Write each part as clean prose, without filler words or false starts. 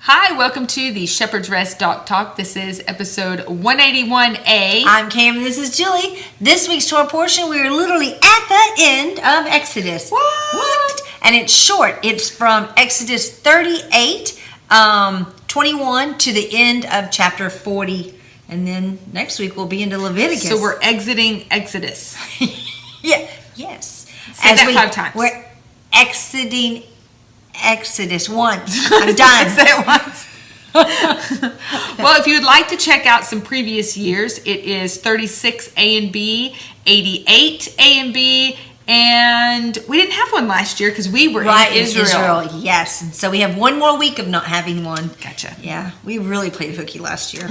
Hi, welcome to the Shepherd's Rest Doc Talk. This is episode 181A. I'm Cam and this is Julie. This week's Torah Portion, we are literally at the end of Exodus. What? And it's short. It's from Exodus 38, 21 to the end of chapter 40. And then next week we'll be into Leviticus. So we're exiting Exodus. Yes. Say that 5 times. We're exiting Exodus once. I'm done. Say it once. Well, if you would like to check out some previous years, it is 36 A and B, 88 A and B, and we didn't have one last year because we were in Israel. Yes. And so we have one more week of not having one. Gotcha. Yeah, we really played hooky last year.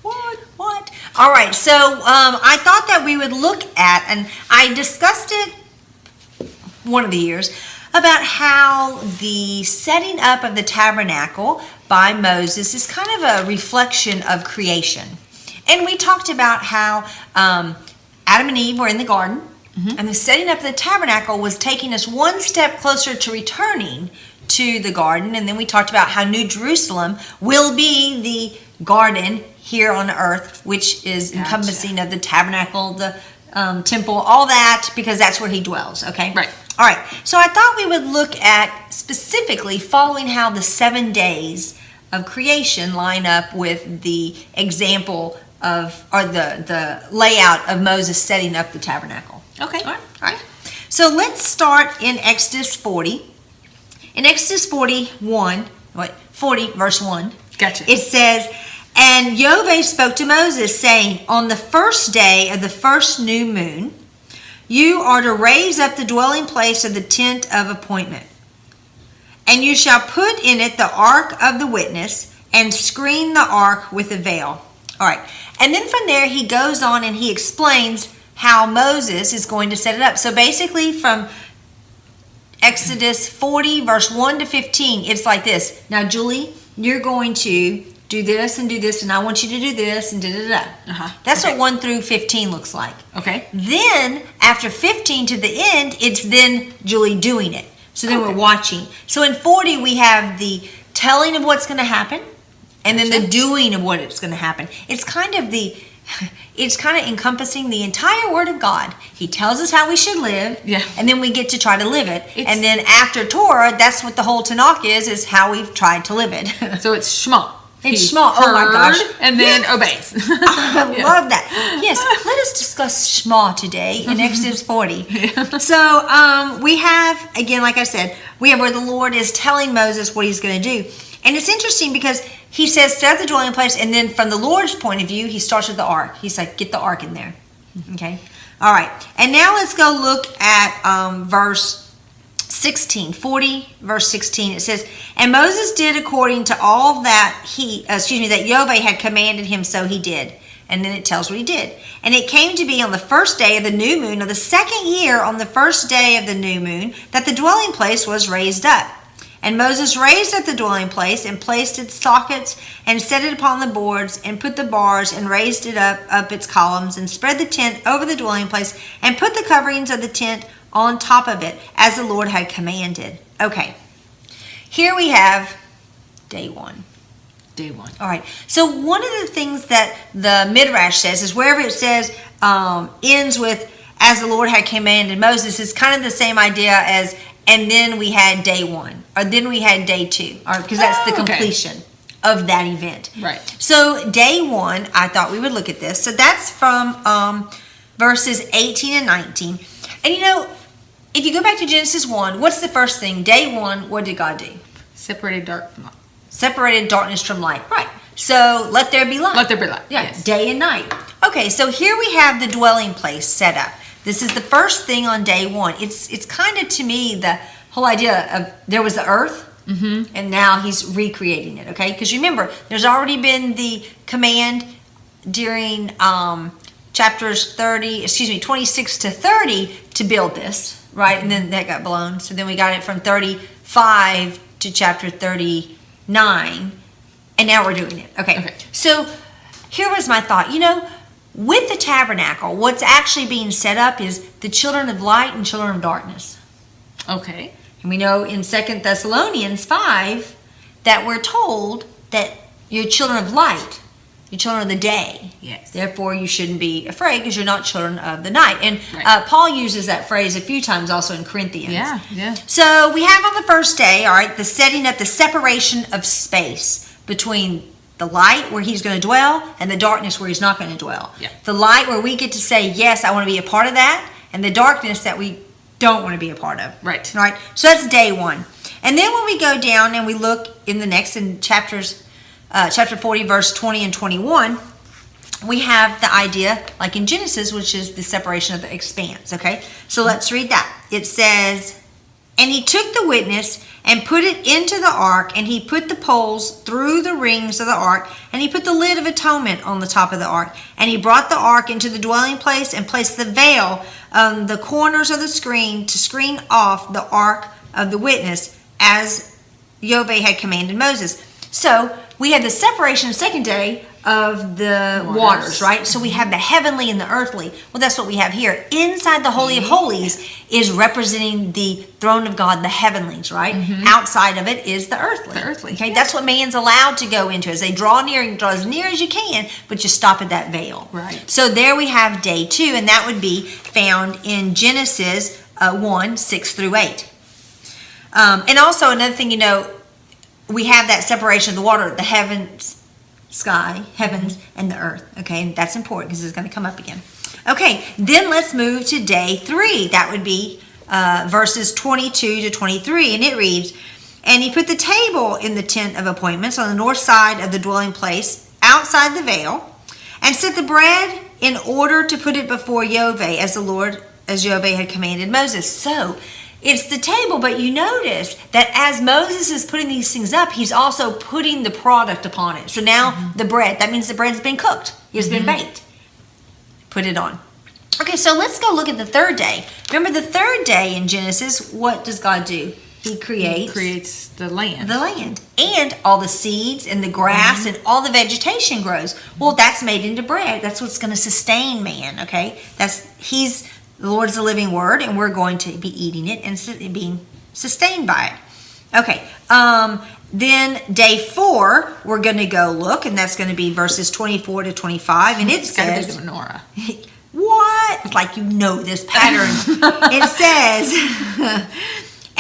What? All right, so I thought that we would look at, and I discussed it one of the years, about how the setting up of the tabernacle by Moses is kind of a reflection of creation. And we talked about how Adam and Eve were in the garden, and the setting up of the tabernacle was taking us one step closer to returning to the garden. And then we talked about how New Jerusalem will be the garden here on earth, which is encompassing of the tabernacle, the temple, all that, because that's where he dwells, okay? Right. All right, so I thought we would look at specifically following how the 7 days of creation line up with the example of, or the layout of Moses setting up the tabernacle. Okay. All right. So let's start in Exodus 40. In Exodus 40, verse 1, Gotcha. it says, "And Yahweh spoke to Moses, saying, On the first day of the first new moon, you are to raise up the dwelling place of the tent of appointment. And you shall put in it the ark of the witness, and screen the ark with a veil." All right. And then from there, he goes on and he explains how Moses is going to set it up. So basically from Exodus 40, verse 1 to 15, it's like this. Now, Julie, you're going to do this, and I want you to do this, and da-da-da. That's what 1 through 15 looks like. Okay. Then, after 15 to the end, it's then Julie doing it. So then we're watching. So in 40, we have the telling of what's going to happen, and then the doing of what it's going to happen. It's kind of encompassing the entire Word of God. He tells us how we should live, and then we get to try to live it. And then after Torah, that's what the whole Tanakh is how we've tried to live it. So it's Shema. It's Shema. Oh my gosh. And then obeys. I love that. Yes. Let us discuss Shema today in Exodus 40. So we have, again, like I said, we have where the Lord is telling Moses what he's going to do. And it's interesting because he says, set up the dwelling place. And then from the Lord's point of view, he starts with the ark. He's like, get the ark in there. Okay. All right. And now let's go look at verse 16, 40, verse 16, it says, "And Moses did according to all that that Yahweh had commanded him, so he did." And then it tells what he did. "And it came to be on the first day of the new moon of the second year, on the first day of the new moon, that the dwelling place was raised up. And Moses raised up the dwelling place, and placed its sockets, and set it upon the boards, and put the bars, and raised it up its columns, and spread the tent over the dwelling place, and put the coverings of the tent on top of it, as the Lord had commanded." Okay, here we have day one. Day one. All right, so one of the things that the Midrash says is wherever it says ends with "as the Lord had commanded Moses," is kind of the same idea as "and then we had day one," or "then we had day two," because that's the completion of that event. Right. So day one, I thought we would look at this. So that's from verses 18 and 19. And if you go back to Genesis 1, what's the first thing? Day one, what did God do? Separated dark from light. Separated darkness from light. Right. So let there be light. Let there be light. Yeah. Yes. Day and night. Okay, so here we have the dwelling place set up. This is the first thing on day one. It's kind of, to me, the whole idea of there was the earth, and now he's recreating it, okay? Because remember, there's already been the command during chapters 26 to 30 to build this, right? And then that got blown. So then we got it from 35 to chapter 39, and now we're doing it. Okay. So here was my thought. With the tabernacle, what's actually being set up is the children of light and children of darkness. Okay. And we know in 2 Thessalonians 5 that we're told that you're children of light. You're children of the day. Yes. Therefore, you shouldn't be afraid because you're not children of the night. And Right. Paul uses that phrase a few times also in Corinthians. Yeah. So we have on the first day, all right, the setting up the separation of space between the light where he's going to dwell and the darkness where he's not going to dwell. Yeah. The light where we get to say, yes, I want to be a part of that, and the darkness that we don't want to be a part of. Right. Right. So that's day one. And then when we go down and we look in chapter 40, verse 20 and 21, we have the idea, like in Genesis, which is the separation of the expanse, okay? So let's read that. It says, and he took the witness and put it into the ark, and he put the poles through the rings of the ark, and he put the lid of atonement on the top of the ark. And he brought the ark into the dwelling place and placed the veil on the corners of the screen to screen off the ark of the witness, as Yahweh had commanded Moses. So we had the separation second day of the waters, right? So we have the heavenly and the earthly. Well, that's what we have here. Inside the Holy of Holies is representing the throne of God, the heavenlies, right? Outside of it is the earthly. The earthly. Okay, that's what man's allowed to go into as they draw near and draw as near as you can, but you stop at that veil. Right. So there we have day 2, and that would be found in Genesis 1, 6 through 8. And also another thing, we have that separation of the water, the heavens, heavens, and the earth. Okay, and that's important because it's going to come up again. Okay, then let's move to day 3. That would be verses 22 to 23, and it reads, and he put the table in the tent of appointments on the north side of the dwelling place, outside the veil, and set the bread in order to put it before Yahweh, as Yahweh had commanded Moses. So it's the table, but you notice that as Moses is putting these things up, he's also putting the product upon it. So now the bread, that means the bread's been cooked. It's been baked. Put it on. Okay, so let's go look at the third day. Remember the third day in Genesis, what does God do? He creates the land. the land. And all the seeds and the grass and all the vegetation grows. Well, that's made into bread. That's what's going to sustain man, okay? The Lord's the living word, and we're going to be eating it and being sustained by it. Okay, then day 4, we're going to go look, and that's going to be verses 24 to 25, and it says... It's got to be the menorah. What? It's like this pattern. It says...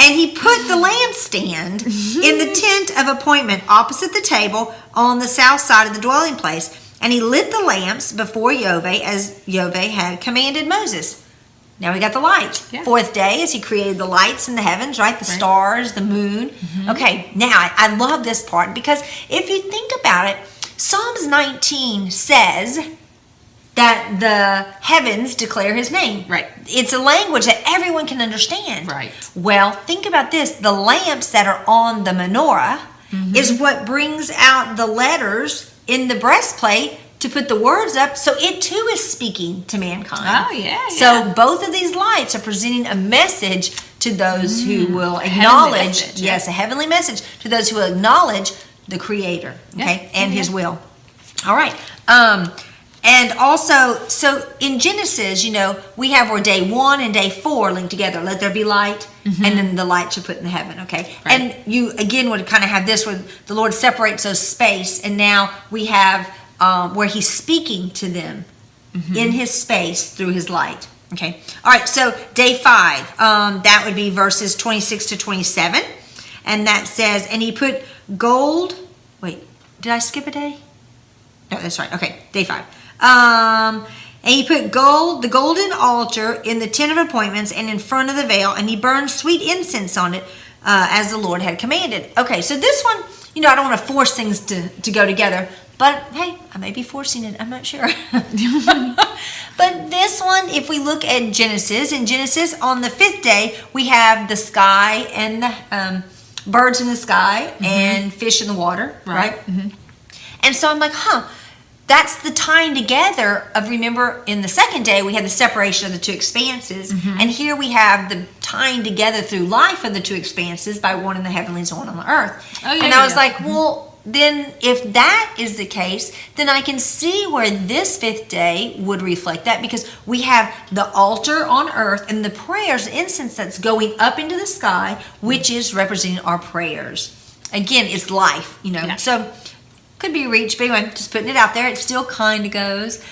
And he put the lampstand in the tent of appointment opposite the table on the south side of the dwelling place. And he lit the lamps before Yahweh as Yahweh had commanded Moses. Now we got the lights. Yeah. 4th day is he created the lights in the heavens, right? The stars, the moon. Okay, now I love this part because if you think about it, Psalms 19 says that the heavens declare his name. Right. It's a language that everyone can understand. Right. Well, think about this. The lamps that are on the menorah is what brings out the letters in the breastplate to put the words up, so it too is speaking to mankind. Oh, yeah. So both of these lights are presenting a message to those who will heavenly acknowledge, message, yes, a heavenly message to those who will acknowledge the Creator, okay, Yeah. and His will. All right. And also, so in Genesis, we have where day 1 and day 4 linked together. Let there be light, and then the light should put in the heaven, okay? Right. And you, again, would kind of have this where the Lord separates those space, and now we have where He's speaking to them in His space through His light, okay? All right, so day 5, that would be verses 26 to 27, and that says, and He put gold, wait, did I skip a day? No, that's right, okay, day 5. And he put the golden altar in the tent of appointments and in front of the veil, and he burned sweet incense on it as the Lord had commanded. Okay, so this one, I don't want to force things to go together, but hey, I may be forcing it, I'm not sure. But this one, if we look at Genesis, in Genesis on the 5th day, we have the sky and the birds in the sky and fish in the water, right? And so I'm like, that's the tying together of, remember, in the 2nd day, we had the separation of the 2 expanses. And here we have the tying together through life of the 2 expanses by one in the heavenlies and one on the earth. Oh, yeah, and I was like, well, then if that is the case, then I can see where this 5th day would reflect that, because we have the altar on earth and the prayers, the incense that's going up into the sky, which is representing our prayers. again, it's life, Yeah. So could be reached, but anyway, just putting it out there. It still kind of goes.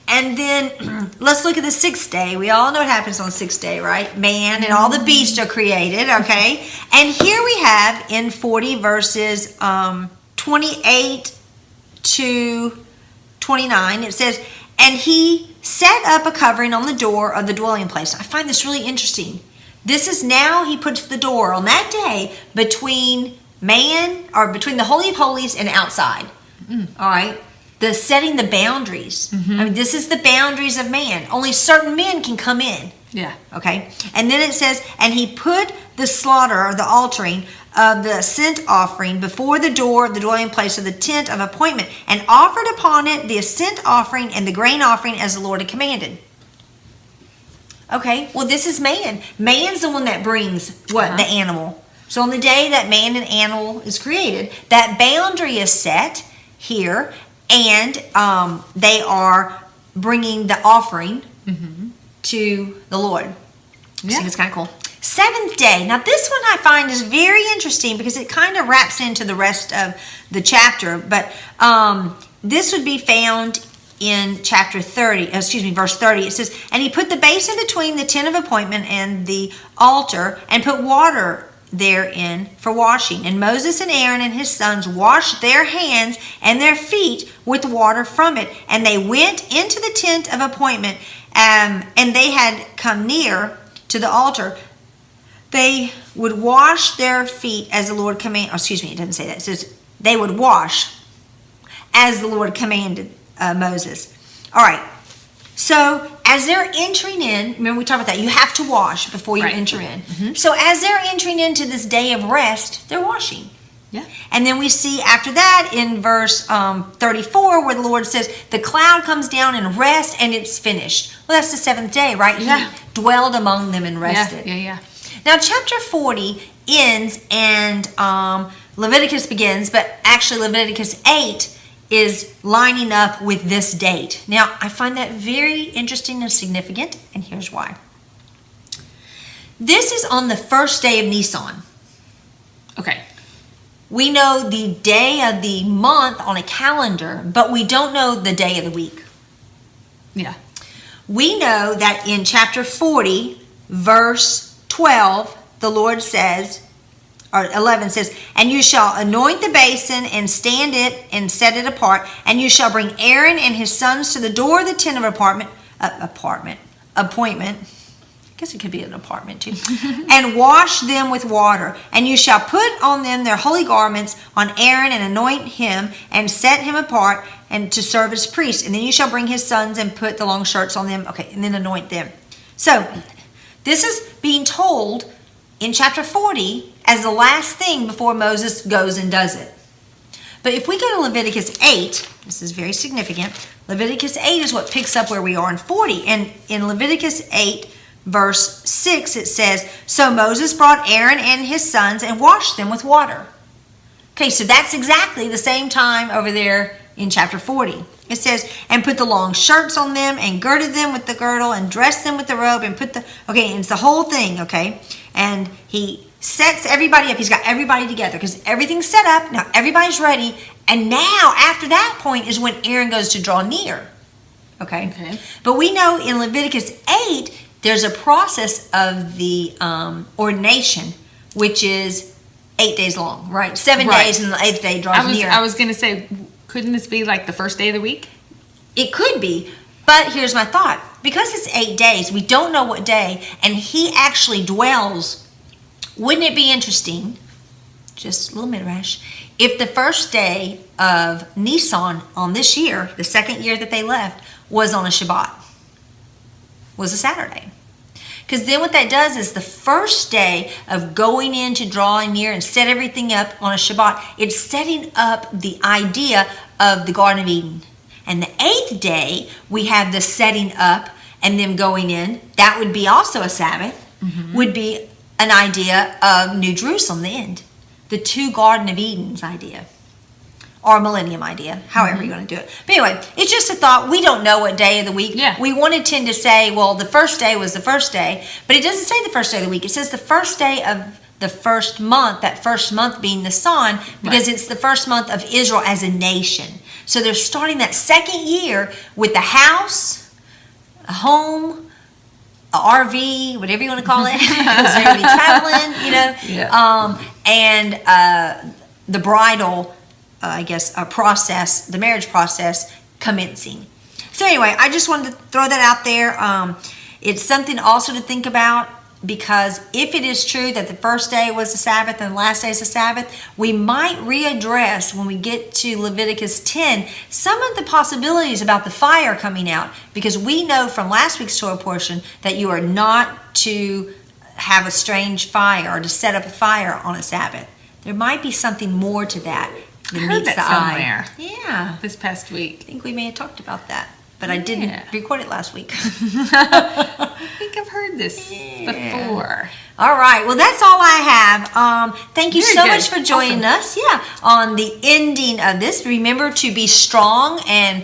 And then let's look at the sixth day. We all know what happens on the sixth day, right? Man and all the beasts are created, okay? And here we have in 40 verses 28 to 29, it says, and he set up a covering on the door of the dwelling place. I find this really interesting. This is now he puts the door on that day between man, or between the Holy of Holies and outside. All right? The setting the boundaries. I mean, this is the boundaries of man. Only certain men can come in. Yeah. Okay. And then it says, and he put the slaughter, or the altering of the scent offering before the door of the dwelling place of the tent of appointment, and offered upon it the ascent offering and the grain offering as the Lord had commanded. Okay. Well, this is man. Man's the one that brings what? The animal. So on the day that man and animal is created, that boundary is set here. And they are bringing the offering to the Lord. I think it's kind of cool. Seventh day. Now this one I find is very interesting because it kind of wraps into the rest of the chapter. But this would be found in chapter 30, verse 30. It says, and he put the basin between the tent of appointment and the altar and put water therein for washing. And Moses and Aaron and his sons washed their hands and their feet with water from it. And they went into the tent of appointment, and they had come near to the altar. They would wash their feet as the Lord commanded. It doesn't say that. It says they would wash as the Lord commanded Moses. All right. So as they're entering in, remember we talked about that, you have to wash before you enter in. So as they're entering into this day of rest, they're washing. Yeah. And then we see after that in verse 34 where the Lord says, the cloud comes down and rests and it's finished. Well, that's the seventh day, right? Yeah. He dwelled among them and rested. Yeah. Now chapter 40 ends and Leviticus begins, but actually Leviticus 8 is lining up with this date. Now, I find that very interesting and significant, and here's why. This is on the first day of Nisan. Okay. We know the day of the month on a calendar, but we don't know the day of the week. Yeah. We know that in chapter 40, verse 12, the Lord says, or 11 says, and you shall anoint the basin and stand it and set it apart, and you shall bring Aaron and his sons to the door of the tent of appointment. I guess it could be an apartment too. And wash them with water. And you shall put on them their holy garments on Aaron and anoint him and set him apart and to serve as priest. And then you shall bring his sons and put the long shirts on them. Okay, and then anoint them. So this is being told in chapter 40 as the last thing before Moses goes and does it. But if we go to Leviticus 8, this is very significant. Leviticus 8 is what picks up where we are in 40. And in Leviticus 8, verse 6, it says, so Moses brought Aaron and his sons and washed them with water. Okay, so that's exactly the same time over there in chapter 40. It says, and put the long shirts on them and girded them with the girdle and dressed them with the robe and okay, and it's the whole thing, okay? And he sets everybody up. He's got everybody together because everything's set up. Now everybody's ready. And now after that point is when Aaron goes to draw near. Okay. But we know in Leviticus 8, there's a process of the ordination, which is 8 days long, right? 7 days and the 8th day draws near. I was going to say, couldn't this be like the first day of the week? It could be. But here's my thought. Because it's 8 days, we don't know what day, and he actually dwells. Wouldn't it be interesting, just a little midrash, if the first day of Nisan on this year, the second year that they left, was on a Shabbat, was a Saturday? Because then what that does is the first day of going in to drawing near and set everything up on a Shabbat, it's setting up the idea of the Garden of Eden. And the 8th day, we have the setting up and them going in. That would be also a Sabbath, would be an idea of New Jerusalem, the end. The two Garden of Edens idea. Or millennium idea, however you're going to do it. But anyway, it's just a thought. We don't know what day of the week. Yeah. We want to tend to say, well, the first day was the first day. But it doesn't say the first day of the week. It says the first day of the first month, that first month being Nisan, because it's the first month of Israel as a nation. So they're starting that second year with a house, a home, a RV, whatever you want to call it, because they're going to be traveling, you know, and the bridal, process, the marriage process commencing. So anyway, I just wanted to throw that out there. It's something also to think about, because if it is true that the first day was the Sabbath and the last day is the Sabbath, we might readdress when we get to Leviticus 10 some of the possibilities about the fire coming out, because we know from last week's Torah portion that you are not to have a strange fire or to set up a fire on a Sabbath. There might be something more to that than meets the eye. Yeah, this past week. I think we may have talked about that, but I didn't record it last week. I think I've heard this before. All right. Well, that's all I have. Thank you so much for joining us. Yeah, on the ending of this. Remember to be strong and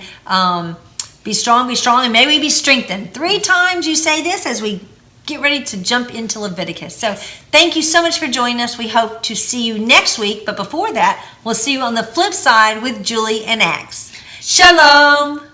be strong, and may we be strengthened. 3 times you say this as we get ready to jump into Leviticus. So thank you so much for joining us. We hope to see you next week. But before that, we'll see you on the flip side with Julie and Axe. Shalom.